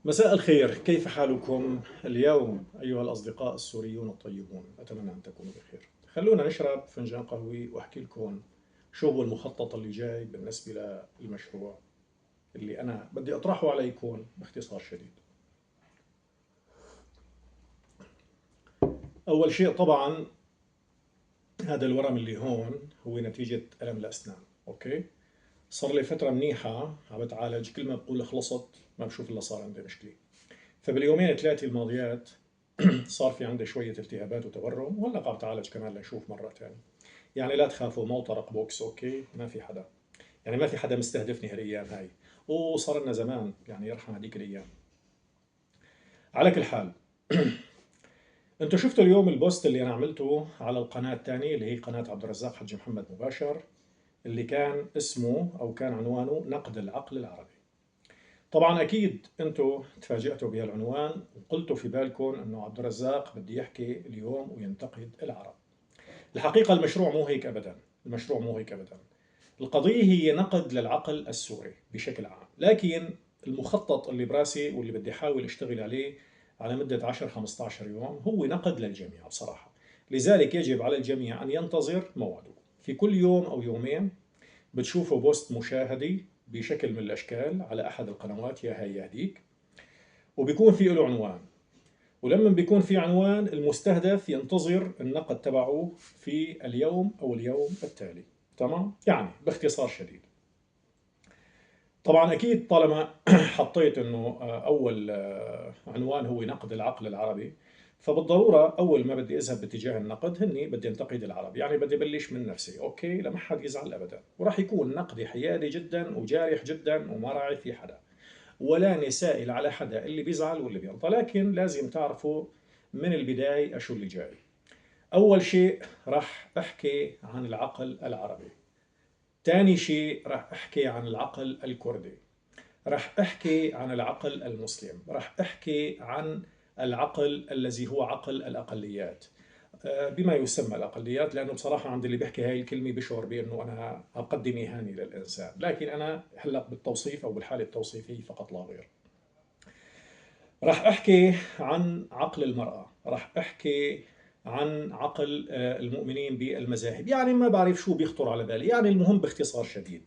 مساء الخير، كيف حالكم اليوم أيها الأصدقاء السوريون الطيبون؟ أتمنى أن تكونوا بخير. خلونا نشرب فنجان قهوة وأحكي لكم شو هو المخطط اللي جاي بالنسبة للمشروع اللي أنا بدي أطرحه عليكم باختصار شديد. أول شيء طبعا هذا الورم اللي هون هو نتيجة ألم الأسنان، أوكي؟ صار لي فترة منيحة عم بتعالج، كل ما بقول خلصت ما بشوف إلا صار عندي مشكلة. فباليومين ثلاثة الماضيات صار في عندي شوية التهابات وتورم، وهلا قاعد اتعالج كمان لنشوف مرة ثانية. يعني لا تخافوا، مو طرق بوكس، اوكي؟ ما في حدا، يعني ما في حدا مستهدفني هالايام هاي، وصار لنا زمان يعني يرحم هذيك الايام. على كل حال، انتم شفتوا اليوم البوست اللي انا عملته على القناة الثانية اللي هي قناة عبد الرزاق حجي محمد مباشر، اللي كان اسمه او كان عنوانه نقد العقل العربي. طبعا اكيد انتم تفاجأتوا بهالعنوان وقلتوا في بالكم انه عبد الرزاق بده يحكي اليوم وينتقد العرب. الحقيقة المشروع مو هيك أبدا، المشروع مو هيك أبدا. القضية هي نقد للعقل السوري بشكل عام، لكن المخطط اللي براسي واللي بدي أحاول أشتغل عليه على مدة 10-15 يوم هو نقد للجميع بصراحة. لذلك يجب على الجميع أن ينتظر موعده. في كل يوم أو يومين بتشوفوا بوست مشاهدي بشكل من الأشكال على أحد القنوات، يا هاي يهديك، وبيكون في له عنوان. ولما بيكون في عنوان، المستهدف ينتظر النقد تبعه في اليوم أو اليوم التالي. تمام؟ يعني باختصار شديد. طبعا أكيد طالما حطيت أنه أول عنوان هو نقد العقل العربي، فبالضرورة أول ما بدي أذهب باتجاه النقد هني بدي أنتقد العرب، يعني بدي أبلش من نفسي، أوكي؟ لما حد يزعل أبدا، وراح يكون نقدي حيادي جدا وجارح جدا وما راعي في حدا، ولا نسائل على حدا اللي بيزعل واللي بيرضى. لكن لازم تعرفوا من البداية أشو اللي جاي. أول شيء راح أحكي عن العقل العربي. ثاني شيء راح أحكي عن العقل الكردي. راح أحكي عن العقل المسلم. راح أحكي عن العقل الذي هو عقل الأقليات، بما يسمى الأقليات، لأنه بصراحة عند اللي بيحكي هاي الكلمة بشعر بأنه أنا أقدم إهانة للإنسان، لكن أنا هلأ بالتوصيف أو بالحالة التوصيفية فقط لا غير. راح أحكي عن عقل المرأة، راح أحكي عن عقل المؤمنين بالمذاهب، يعني ما بعرف شو بيخطر على بالي، يعني المهم باختصار شديد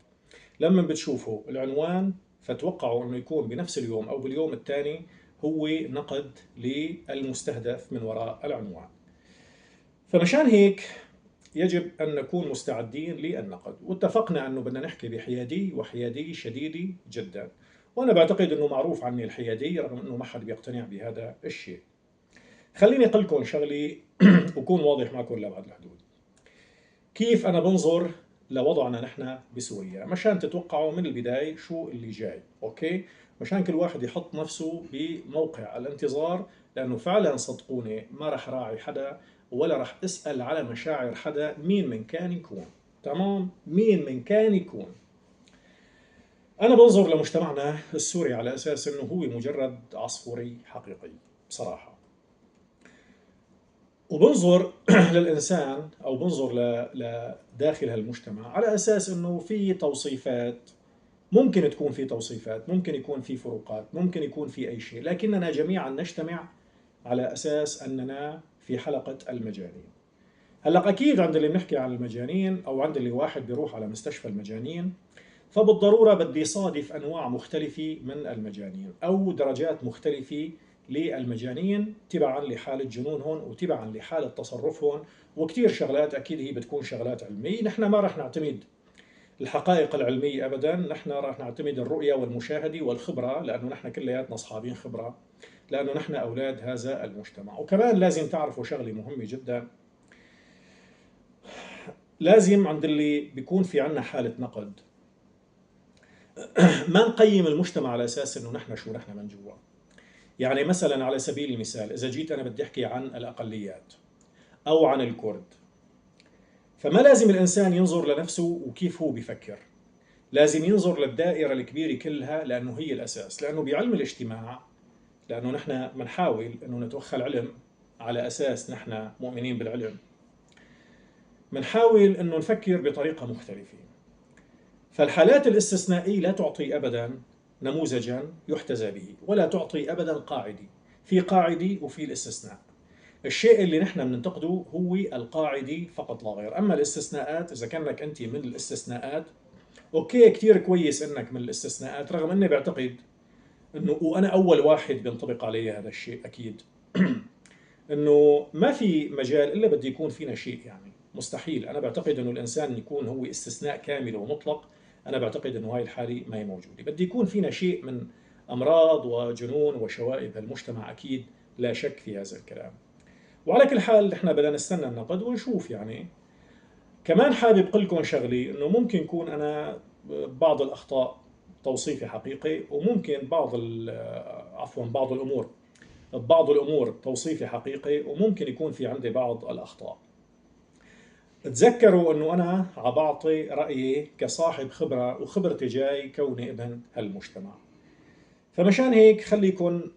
لما بتشوفوا العنوان فتوقعوا أنه يكون بنفس اليوم أو باليوم الثاني هو نقد للمستهدف من وراء العنوان. فمشان هيك يجب أن نكون مستعدين للنقد، واتفقنا أنه بدنا نحكي بحيادية، وحيادية شديدة جدا. وأنا بعتقد أنه معروف عني الحيادية، رغم أنه ما حد بيقتنع بهذا الشيء. خليني أقول لكم شغلي وكون واضح معكم لأبعد الحدود. كيف أنا بنظر لوضعنا نحن بسوريا، مشان تتوقعوا من البداية شو اللي جاي، أوكي؟ مشان كل واحد يحط نفسه بموقع الانتظار، لأنه فعلا صدقوني ما رح راعي حدا ولا رح أسأل على مشاعر حدا مين من كان يكون. تمام؟ مين من كان يكون. أنا بنظر لمجتمعنا السوري على أساس أنه هو مجرد عصفوري حقيقي بصراحة، وبنظر للإنسان أو بنظر لداخل هالمجتمع على أساس أنه في توصيفات، ممكن تكون في توصيفات، ممكن يكون في فروقات، ممكن يكون في أي شيء، لكننا جميعا نجتمع على أساس أننا في حلقة المجانين. هلأ أكيد عند اللي بنحكي عن المجانين أو عند اللي واحد بيروح على مستشفى المجانين، فبالضرورة بدي صادف أنواع مختلفة من المجانين أو درجات مختلفة للمجانين تبعا لحالة جنونهم وتبعا لحالة تصرفهم، وكتير شغلات أكيد هي بتكون شغلات علمية. نحن ما رح نعتمد الحقائق العلمية أبدا، نحن رح نعتمد الرؤية والمشاهدة والخبرة، لأنه نحن كلياتنا أصحابين خبرة، لأنه نحن أولاد هذا المجتمع. وكمان لازم تعرفوا شغلة مهمة جدا، لازم عند اللي بيكون في عنا حالة نقد ما نقيم المجتمع على اساس انه نحن شو نحن من جوا. يعني مثلا على سبيل المثال، اذا جيت انا بدي احكي عن الاقليات او عن الكرد، فما لازم الانسان ينظر لنفسه وكيف هو بيفكر، لازم ينظر للدائره الكبيره كلها، لانه هي الاساس. لانه بعلم الاجتماع، لانه نحن بنحاول انه نتوخى العلم على اساس نحن مؤمنين بالعلم، بنحاول انه نفكر بطريقه مختلفه. فالحالات الاستثنائيه لا تعطي ابدا نموذجا يحتذى به، ولا تعطي أبدا قاعدة. في قاعدة وفي الاستثناء. الشيء اللي نحن بننتقده هو القاعدة فقط لا غير. أما الاستثناءات، إذا كانك أنت من الاستثناءات، أوكي، كتير كويس إنك من الاستثناءات، رغم أني بعتقد إنه، وأنا أول واحد بينطبق علي هذا الشيء أكيد، إنه ما في مجال إلا بده يكون فينا شيء، يعني مستحيل. أنا بعتقد إنه الإنسان يكون هو استثناء كامل ومطلق. أنا بعتقد إنه هاي الحالة ما هي موجودة. بده يكون فينا شيء من أمراض وجنون وشوائب المجتمع، أكيد لا شك في هذا الكلام. وعلى كل حال نحن بدنا نستنى النقد ونشوف. يعني كمان حابب اقول لكم شغلي، انه ممكن يكون انا بعض الاخطاء توصيفي حقيقي، وممكن بعض الامور توصيفي حقيقي، وممكن يكون في عندي بعض الاخطاء. تذكروا انه انا عم بعطي رايي كصاحب خبره، وخبرتي جاي كوني ابن هالمجتمع. فمشان هيك خليكن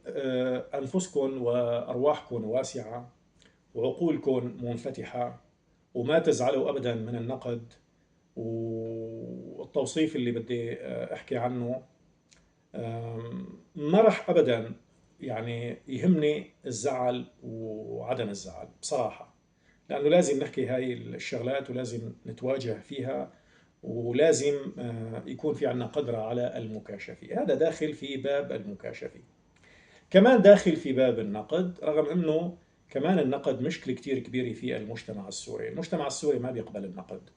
انفسكن وارواحكن واسعه، وعقولكن منفتحه، وما تزعلوا ابدا من النقد والتوصيف اللي بدي احكي عنه. ما راح ابدا يعني يهمني الزعل وعدم الزعل بصراحه، لانه لازم نحكي هاي الشغلات، ولازم نتواجه فيها، ولازم يكون في عنا قدرة على المكاشفة. هذا داخل في باب المكاشفة. كمان داخل في باب النقد، رغم انه كمان النقد مشكلة كتير كبيرة في المجتمع السوري. المجتمع السوري ما بيقبل النقد،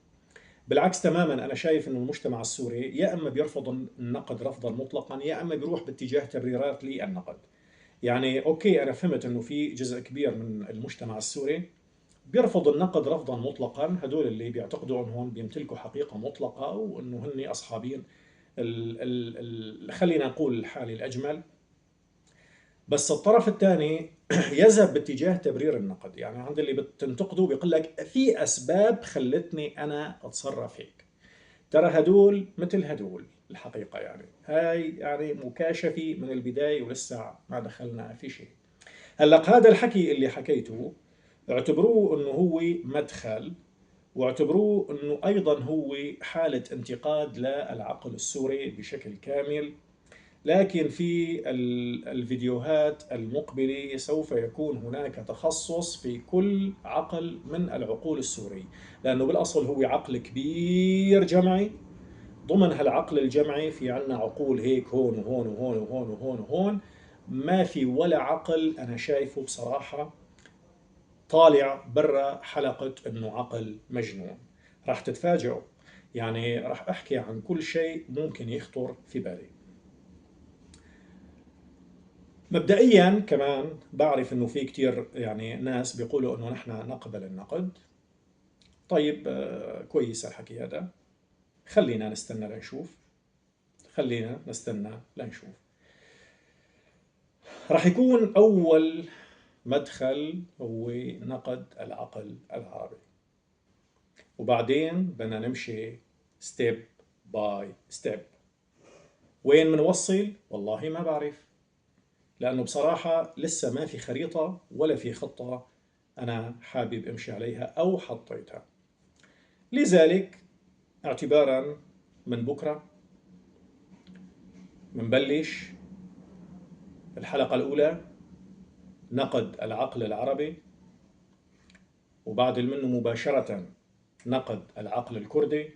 بالعكس تماما. انا شايف انه المجتمع السوري يا اما بيرفض النقد رفضا مطلقا، يا اما بيروح باتجاه تبريرات للنقد. يعني اوكي، انا فهمت انه في جزء كبير من المجتمع السوري بيرفض النقد رفضا مطلقا. هدول اللي بيعتقدوا انهم بيمتلكوا حقيقة مطلقة، وانه هن اصحابين خلينا نقول الحالة الاجمل. بس الطرف الثاني يذهب باتجاه تبرير النقد. يعني عند اللي بتنتقده بيقول لك في اسباب خلتني انا اتصرف هيك. ترى هدول مثل هدول الحقيقة. يعني هاي يعني مكاشفة من البداية، ولسه ما دخلنا في شيء. هلق هذا الحكي اللي حكيته اعتبروه انه هو مدخل، واعتبروه انه ايضا هو حالة انتقاد للعقل السوري بشكل كامل. لكن في الفيديوهات المقبلة سوف يكون هناك تخصص في كل عقل من العقول السوري، لأنه بالأصل هو عقل كبير جمعي. ضمن هالعقل الجمعي في عنا عقول هيك هون وهون وهون وهون وهون وهون. ما في ولا عقل أنا شايفه بصراحة طالع برا حلقة إنه عقل مجنون. راح تتفاجئوا. يعني راح أحكي عن كل شيء ممكن يخطر في بالي. مبدئيا كمان بعرف إنه في كتير يعني ناس بيقولوا إنه نحن نقبل النقد. طيب كويس الحكي هذا. خلينا نستنى لنشوف. خلينا نستنى لنشوف. راح يكون أول مدخل هو نقد العقل العربي، وبعدين بدنا نمشي ستيب باي ستيب. وين منوصل؟ والله ما بعرف، لأنه بصراحة لسه ما في خريطة ولا في خطة أنا حابب أمشي عليها أو حطيتها. لذلك اعتبارا من بكرة منبلش الحلقة الأولى، نقد العقل العربي، وبعد منه مباشرة نقد العقل الكردي،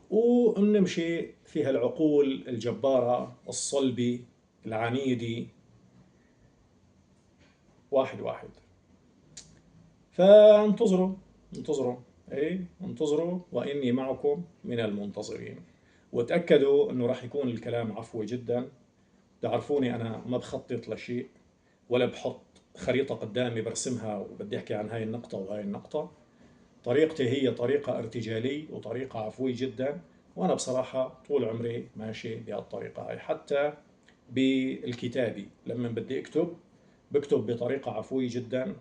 وبنمشي في هالعقول الجبارة الصلبة العنيدة واحد واحد. فانتظروا، انتظروا، ايه انتظروا، واني معكم من المنتظرين. وتأكدوا انه راح يكون الكلام عفوي جدا. تعرفوني انا ما بخطط لشيء، ولا بحط خريطة قدامي برسمها وبدي احكي عن هاي النقطة وهاي النقطة. طريقتي هي طريقة ارتجالية وطريقة عفوية جدا، وأنا بصراحة طول عمري ماشي بهالطريقة هاي. حتى بالكتابة لما بدي أكتب بكتب بطريقة عفوية جدا،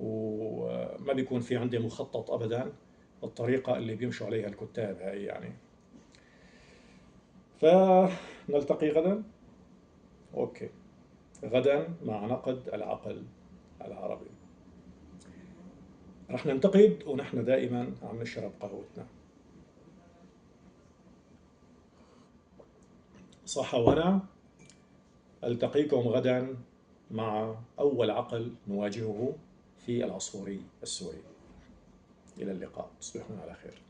وما بيكون في عندي مخطط أبدا. الطريقة اللي بيمشوا عليها الكتاب هاي يعني. فنلتقي غدا. أوكي، غدا مع نقد العقل العربي. رح ننتقد ونحن دائما عم نشرب قهوتنا. صح، وأنا ألتقيكم غدا مع أول عقل نواجهه في العصفوري السوري. إلى اللقاء، تصبحون على خير.